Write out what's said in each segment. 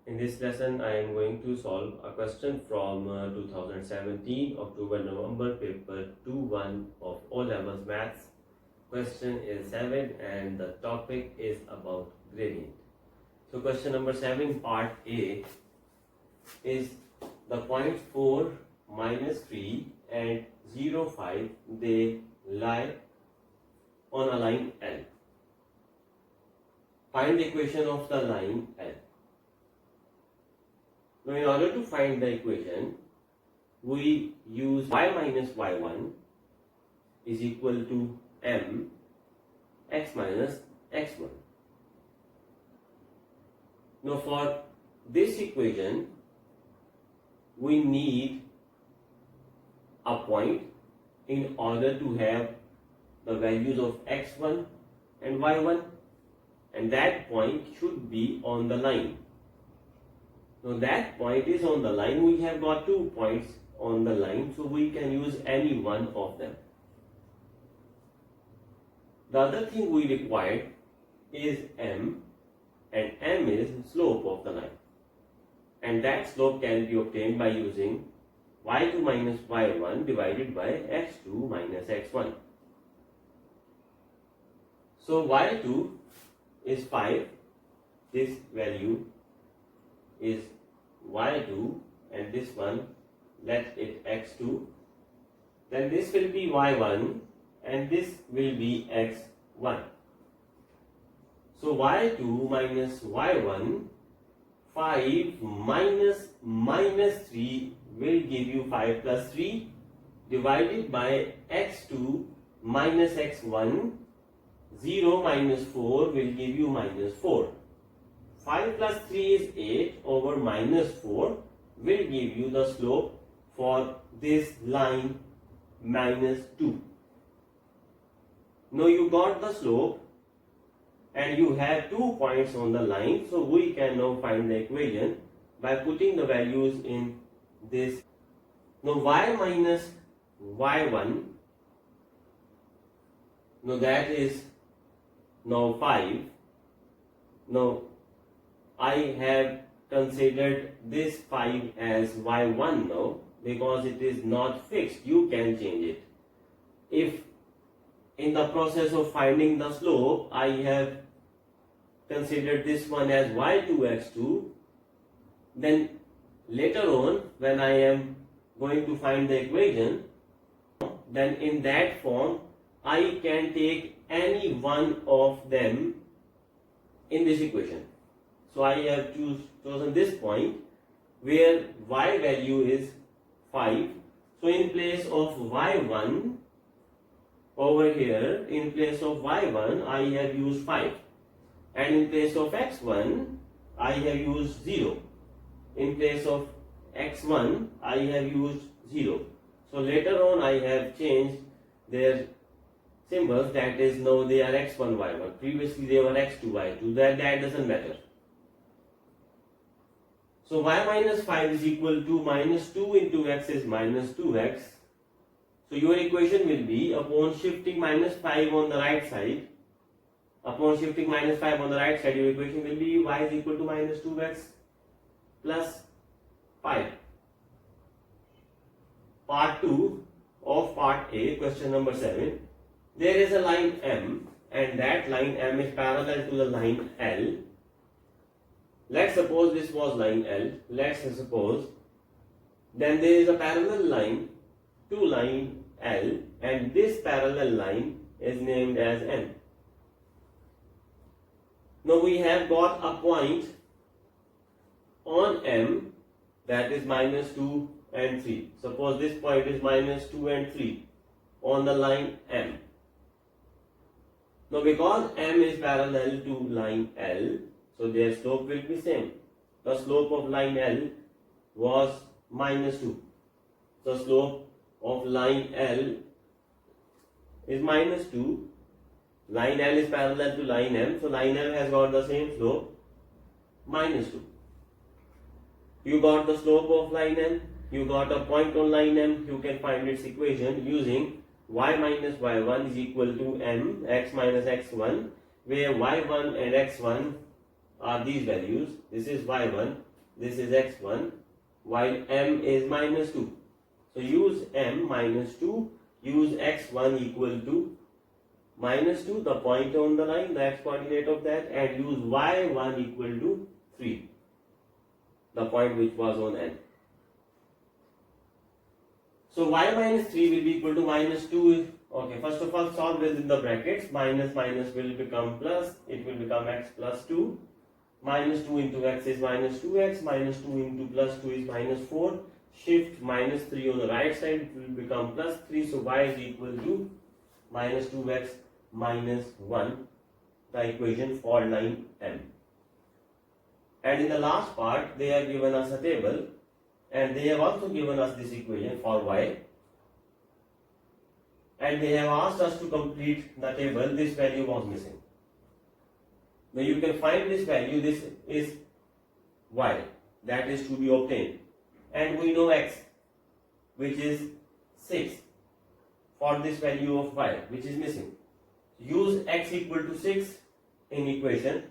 In this lesson, I am going to solve a question from 2017 October-November paper 2-1 of O-Levels Maths. Question is 7 and the topic is about gradient. So question number 7 part A is the point 4, -3 and 0, 5, they lie on a line L. Find the equation of the line L. Now, in order to find the equation, we use y minus y1 is equal to m x minus x1. Now, for this equation, we need a point in order to have the values of x1 and y1, and that point should be on the line. Now that point is on the line. We have got 2 points on the line, so we can use any one of them. The other thing we require is m, and m is slope of the line, and that slope can be obtained by using y2 minus y1 divided by x2 minus x1. So y2 is 5, this value is y2, and this one, let it x2, then this will be y1 and this will be x1. So y2 minus y1, 5 minus 3 will give you 5 plus 3 divided by x2 minus x1, 0 minus 4 will give you minus 4. 5 plus 3 is 8 over minus 4 will give you the slope for this line minus 2. Now you got the slope and you have 2 points on the line, so we can now find the equation by putting the values in this. Now y minus y1, now that is now 5. Now I have considered this 5 as y1 now because it is not fixed. You can change it. If in the process of finding the slope I have considered this one as y2 x2, then later on when I am going to find the equation, then in that form I can take any one of them in this equation. So I have chosen this point where y value is 5. So in place of y1 over here, in place of y1 I have used 5, and in place of x1 I have used 0. In place of x1 I have used 0. So later on I have changed their symbols, that is now they are x1 y1. Previously they were x2 y2. That doesn't matter. So y minus 5 is equal to minus 2 into x is minus 2x. So your equation will be, upon shifting minus 5 on the right side, your equation will be y is equal to minus 2x plus 5. Part 2 of part A, question number 7. There is a line M, and that line M is parallel to the line L. Let's suppose this was line L. Let's suppose then there is a parallel line to line L, and this parallel line is named as M. Now we have got a point on M that is minus 2 and 3. Suppose this point is minus 2 and 3 on the line M. Now because M is parallel to line L, so their slope will be same. The slope of line L was minus 2. So slope of line L is minus 2. Line L is parallel to line M, so line L has got the same slope, minus 2. You got the slope of line M, you got a point on line M, you can find its equation using y minus y1 is equal to m x minus x1, where y1 and x1 are these values. This is y1 this is x1, while m is minus 2. So use m minus 2, use x1 equal to minus 2, the point on the line, the x coordinate of that, and use y1 equal to 3, the point which was on n. So y minus 3 will be equal to minus 2. Okay, first of all solve within the brackets. Minus minus will become plus, it will become x plus 2. Minus 2 into x is minus 2x, minus 2 into plus 2 is minus 4. Shift minus 3 on the right side, it will become plus 3. So y is equal to minus 2x minus 1, the equation for line M. And in the last part, they have given us a table, and they have also given us this equation for y, and they have asked us to complete the table. This value was missing. Now you can find this value. This is y that is to be obtained, and we know x, which is 6, for this value of y which is missing. Use x equal to 6 in equation.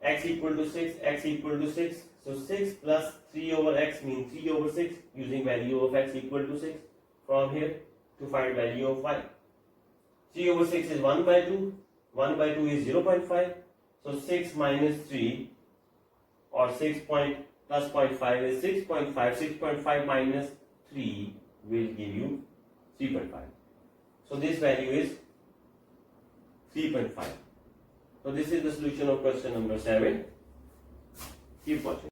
X equal to 6, x equal to 6. So 6 plus 3 over x means 3 over 6, using value of x equal to 6 from here to find value of y. 3 over 6 is 1 by 2, 1 by 2 is 0.5. So 6 minus 3, or 6 plus 0.5 is 6.5. 6.5 minus 3 will give you 3.5. So this value is 3.5. So this is the solution of question number 7. Keep watching.